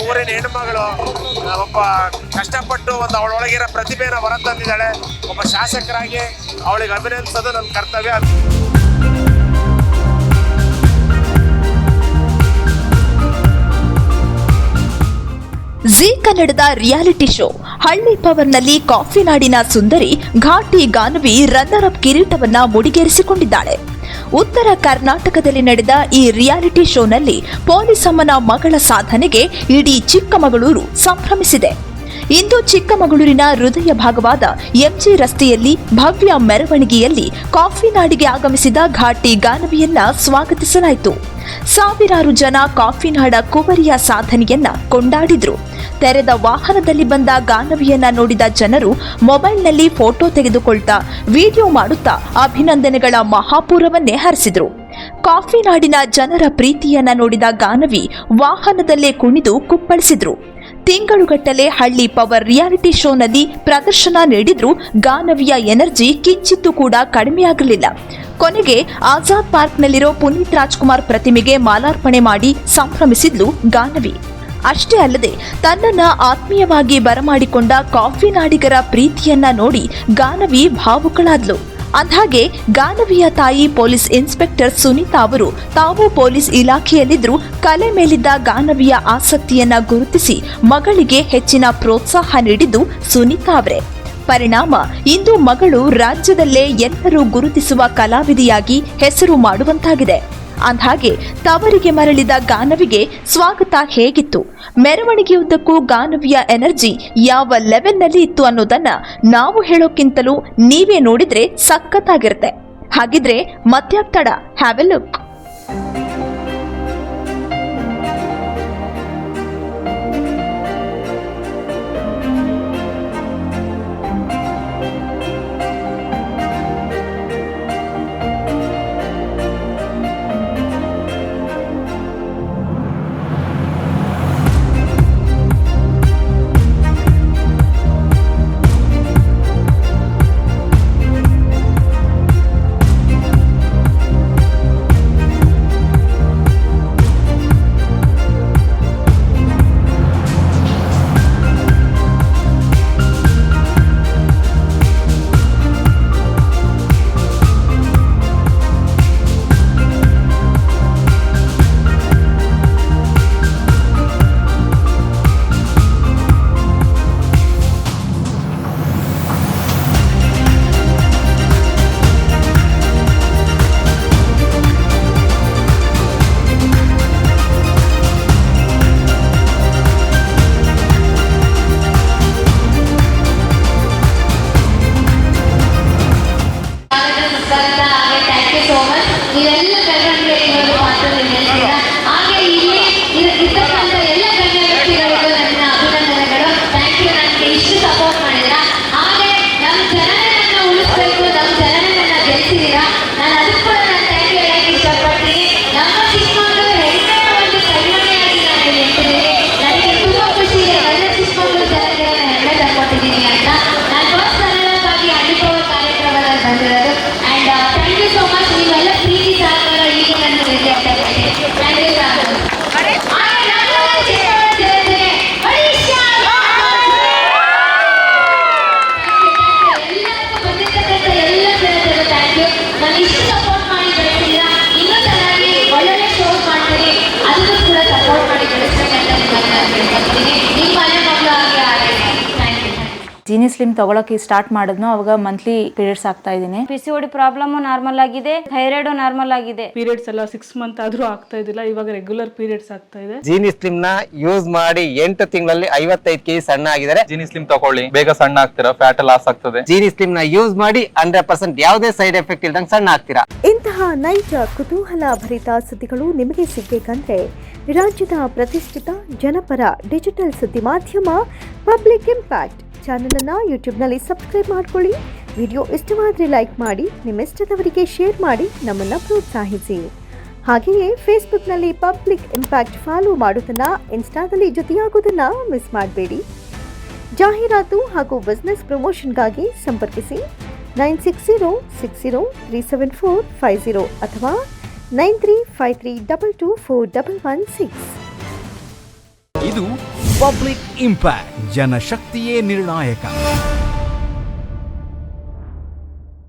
ಊರಿನ ಹೆಣ್ಮಗಳು ಒಬ್ಬ ಕಷ್ಟಪಟ್ಟು ಒಂದು ಅವಳೊಳಗಿರೋ ಪ್ರತಿಭೆನ ಹೊರತಂದಿದ್ದಾಳೆ. ಒಬ್ಬ ಶಾಸಕರಾಗಿ ಅವಳಿಗೆ ಅಭಿನಂದಿಸೋದು ನನ್ನ ಕರ್ತವ್ಯ. ಜೀ ಕನ್ನಡದ ರಿಯಾಲಿಟಿ ಶೋ ಹಳ್ಳಿ ಪವರ್ನಲ್ಲಿ ಕಾಫಿ ನಾಡಿನ ಸುಂದರಿ ಘಾಟಿ ಗಾನವಿ ರನ್ನರ್ ಅಪ್ ಕಿರೀಟವನ್ನ ಮುಡಿಗೇರಿಸಿಕೊಂಡಿದ್ದಾಳೆ. ಉತ್ತರ ಕರ್ನಾಟಕದಲ್ಲಿ ನಡೆದ ಈ ರಿಯಾಲಿಟಿ ಶೋನಲ್ಲಿ ಪೊಲೀಸ್ ಅಮ್ಮನ ಮಗಳ ಸಾಧನೆಗೆ ಇಡೀ ಚಿಕ್ಕಮಗಳೂರು ಸಂಭ್ರಮಿಸಿದೆ. ಇಂದು ಚಿಕ್ಕಮಗಳೂರಿನ ಹೃದಯ ಭಾಗವಾದ ಎಂಜಿ ರಸ್ತೆಯಲ್ಲಿ ಭವ್ಯ ಮೆರವಣಿಗೆಯಲ್ಲಿ ಕಾಫಿ ನಾಡಿಗೆ ಆಗಮಿಸಿದ ಘಾಟಿ ಗಾನವಿಯನ್ನ ಸ್ವಾಗತಿಸಲಾಯಿತು. ಸಾವಿರಾರು ಜನ ಕಾಫಿ ನಾಡ ಕುವರಿಯ ಸಾಧನೆಯನ್ನ ಕೊಂಡಾಡಿದ್ರು. ತೆರೆದ ವಾಹನದಲ್ಲಿ ಬಂದ ಗಾನವಿಯನ್ನ ನೋಡಿದ ಜನರು ಮೊಬೈಲ್ನಲ್ಲಿ ಫೋಟೋ ತೆಗೆದುಕೊಳ್ತಾ ವಿಡಿಯೋ ಮಾಡುತ್ತಾ ಅಭಿನಂದನೆಗಳ ಮಹಾಪೂರವನ್ನೇ ಹರಿಸಿದ್ರು. ಕಾಫಿ ನಾಡಿನ ಜನರ ಪ್ರೀತಿಯನ್ನ ನೋಡಿದ ಗಾನವಿ ವಾಹನದಲ್ಲೇ ಕುಣಿದು ಕುಪ್ಪಳಿಸಿದ್ರು. ತಿಂಗಳುಗಟ್ಟಲೆ ಹಳ್ಳಿ ಪವರ್ ರಿಯಾಲಿಟಿ ಶೋನಲ್ಲಿ ಪ್ರದರ್ಶನ ನೀಡಿದ್ರೂ ಗಾನವಿಯ ಎನರ್ಜಿ ಕಿಂಚಿತ್ತೂ ಕೂಡ ಕಡಿಮೆಯಾಗಲಿಲ್ಲ. ಕೊನೆಗೆ ಆಜಾದ್ ಪಾರ್ಕ್ನಲ್ಲಿರೋ ಪುನೀತ್ ರಾಜ್ಕುಮಾರ್ ಪ್ರತಿಮೆಗೆ ಮಾಲಾರ್ಪಣೆ ಮಾಡಿ ಸಂಭ್ರಮಿಸಿದ್ಲು ಗಾನವಿ. ಅಷ್ಟೇ ಅಲ್ಲದೆ ತನ್ನನ್ನ ಆತ್ಮೀಯವಾಗಿ ಬರಮಾಡಿಕೊಂಡ ಕಾಫಿ ನಾಡಿಗರ ಪ್ರೀತಿಯನ್ನ ನೋಡಿ ಗಾನವಿ ಭಾವುಕಳಾದ್ಲು. ಅಂದ್ಹಾಗೆ ಗಾನವಿಯ ತಾಯಿ ಪೊಲೀಸ್ ಇನ್ಸ್ಪೆಕ್ಟರ್ ಸುನೀತಾ ಅವರು ತಾವು ಪೊಲೀಸ್ ಇಲಾಖೆಯಲ್ಲಿದ್ದರೂ ಕಲೆ ಮೇಲಿದ್ದ ಗಾನವಿಯ ಆಸಕ್ತಿಯನ್ನ ಗುರುತಿಸಿ ಮಗಳಿಗೆ ಹೆಚ್ಚಿನ ಪ್ರೋತ್ಸಾಹ ನೀಡಿದ್ದು ಸುನೀತಾ ಅವರೇ. ಪರಿಣಾಮ ಇಂದು ಮಗಳು ರಾಜ್ಯದಲ್ಲೇ ಎಲ್ಲರೂ ಗುರುತಿಸುವ ಕಲಾವಿದೆಯಾಗಿ ಹೆಸರು ಮಾಡುವಂತಾಗಿದೆ. ಅಂದ್ಹಾಗೆ ತವರಿಗೆ ಮರಳಿದ ಗಾನವಿಗೆ ಸ್ವಾಗತ ಹೇಗಿತ್ತು, ಮೆರವಣಿಗೆಯುದ್ದಕ್ಕೂ ಗಾನವಿಯ ಎನರ್ಜಿ ಯಾವ ಲೆವೆಲ್ನಲ್ಲಿ ಇತ್ತು ಅನ್ನೋದನ್ನ ನಾವು ಹೇಳೋಕ್ಕಿಂತಲೂ ನೀವೇ ನೋಡಿದ್ರೆ ಸಖತ್ತಾಗಿರುತ್ತೆ. ಹಾಗಿದ್ರೆ ಮತ್ಯಾಕ್ ತಡ, have a look. And thank you so much. Gini slim ತಗೊಳಕ್ಕೆ ಸ್ಟಾರ್ಟ್ ಮಾಡಿದ್ನೋ ಅವಾಗ ಮಂತ್ಲಿ ಪೀರಿಯಡ್ಸ್ ಆಗ್ತಾ ಇದ್ದೀನಿ. PCOD ಪ್ರಾಬ್ಲಮ್ ನಾರ್ಮಲ್ ಆಗಿದೆ, ಥೈರಾಯ್ಡ್ ನಾರ್ಮಲ್ ಆಗಿದೆ. ಪೀರಿಯಡ್ಸ್ ಎಲ್ಲ 6 ಮಂತ್ ಆದ್ರೂ ಆಗ್ತಾ ಇದ್ದಿಲ್ಲ, ಇವಾಗ ರೆಗ್ಯುಲರ್ ಪೀರಿಯಡ್ಸ್ ಆಗ್ತಾ ಇದೆ. ಜೀನಿ ಸ್ಲಿಮ್ ನ ಯೂಸ್ ಮಾಡಿ 8 ತಿಂಗಳಲ್ಲಿ 55 kg ಸಣ್ಣ ಆಗಿದ್ದಾರೆ. ಜೀನಿ ಸ್ಲಿಮ್ ತಗೊಳ್ಳಿ, ಬೇಗ ಸಣ್ಣ ಆಗ್ತೀರಾ, ಫ್ಯಾಟ್ ಲಾಸ್ ಆಗ್ತದೆ. ಜೀನಿ ಸ್ಲಿಮ್ ನ ಯೂಸ್ ಮಾಡಿ 100% ಯಾವುದೇ ಸೈಡ್ ಎಫೆಕ್ಟ್ ಇಲ್ದಂಗೆ ಸಣ್ಣ ಆಗ್ತೀರಾ. ಇಂತಹ ನೈಜ ಕುತೂಹಲ ಭರಿತ ಸುದ್ದಿಗಳು ನಿಮಗೆ ಸಿಗಬೇಕಂದ್ರೆ ರಾಜ್ಯದ ಪ್ರತಿಷ್ಠಿತ ಜನಪರ ಡಿಜಿಟಲ್ ಸುದ್ದಿ ಮಾಧ್ಯಮ ಪಬ್ಲಿಕ್ ಇಂಪ್ಯಾಕ್ಟ್ ಚಾನೆಲ್ ಅನ್ನು ಯೂಟ್ಯೂಬ್ನಲ್ಲಿ ಸಬ್ಸ್ಕ್ರೈಬ್ ಮಾಡ್ಕೊಳ್ಳಿ. ವಿಡಿಯೋ ಇಷ್ಟವಾದರೆ ಲೈಕ್ ಮಾಡಿ, ನಿಮ್ಮ ಇಷ್ಟದವರಿಗೆ ಶೇರ್ ಮಾಡಿ ನಮ್ಮನ್ನು ಪ್ರೋತ್ಸಾಹಿಸಿ. ಹಾಗೆಯೇ ಫೇಸ್ಬುಕ್ನಲ್ಲಿ ಪಬ್ಲಿಕ್ ಇಂಪ್ಯಾಕ್ಟ್ ಫಾಲೋ ಮಾಡೋದನ್ನು, ಇನ್ಸ್ಟಾದಲ್ಲಿ ಜೊತೆಯಾಗೋದನ್ನು ಮಿಸ್ ಮಾಡಬೇಡಿ. ಜಾಹೀರಾತು ಹಾಗೂ ಬಿಸ್ನೆಸ್ ಪ್ರಮೋಷನ್ಗಾಗಿ ಸಂಪರ್ಕಿಸಿ 9606037450 ಅಥವಾ 9353224116. ಇದು ಪಬ್ಲಿಕ್ ಇಂಪ್ಯಾಕ್ಟ್, ಜನಶಕ್ತಿಯೇ ನಿರ್ಣಾಯಕ.